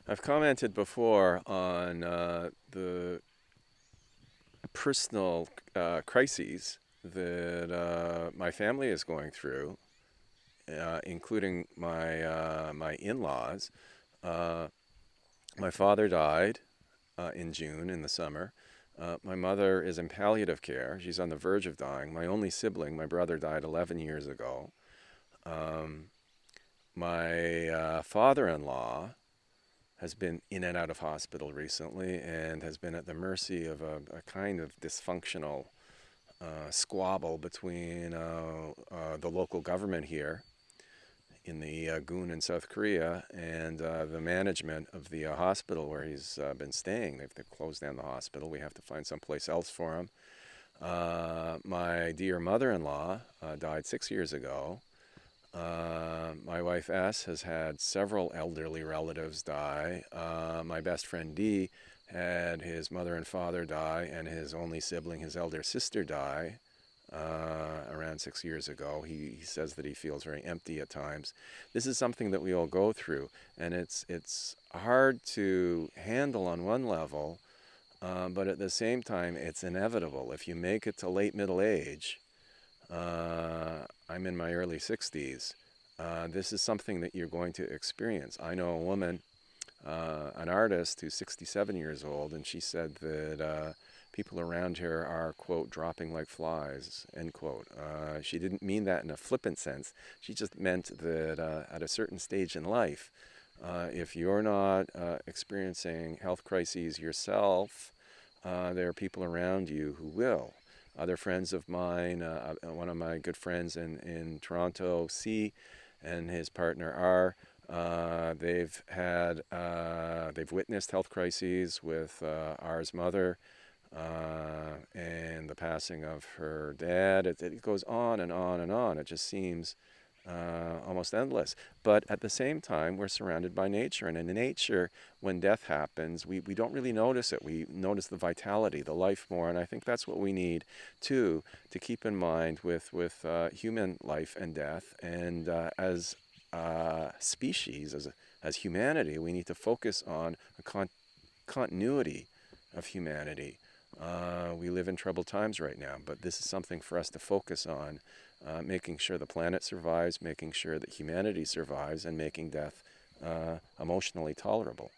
I've commented before on the personal crises that my family is going through, including my in-laws. Uh, my father died in June in the summer. My mother is in palliative care. She's on the verge of dying. My only sibling, my brother, died 11 years ago. Um, my father-in-law has been in and out of hospital recently and has been at the mercy of a kind of dysfunctional squabble between the local government here in the Gun in South Korea and the management of the hospital where he's been staying. They've closed down the hospital. We have to find someplace else for him. My dear mother-in-law died 6 years ago. My wife S has had several elderly relatives die. My best friend D had his mother and father die, and his only sibling, his elder sister, die around 6 years ago. He says that he feels very empty at times. This is something that we all go through, and it's hard to handle on one level, but at the same time, it's inevitable. If you make it to late middle age, I'm in my early 60s. This is something that you're going to experience. I know a woman, an artist who's 67 years old, and she said that people around her are, quote, dropping like flies, end quote. She didn't mean that in a flippant sense. She just meant that at a certain stage in life, if you're not experiencing health crises yourself, there are people around you who will. Other friends of mine, one of my good friends in Toronto, C, and his partner R, they've witnessed health crises with R's mother and the passing of her dad. It goes on and on and on. It just seems almost endless. But at the same time, we're surrounded by nature. And in nature, when death happens, we don't really notice it. We notice the vitality, the life more. And I think that's what we need, too, to keep in mind with human life and death. And as species, as humanity, we need to focus on a continuity of humanity. We live in troubled times right now, but this is something for us to focus on, making sure the planet survives, making sure that humanity survives, and making death emotionally tolerable.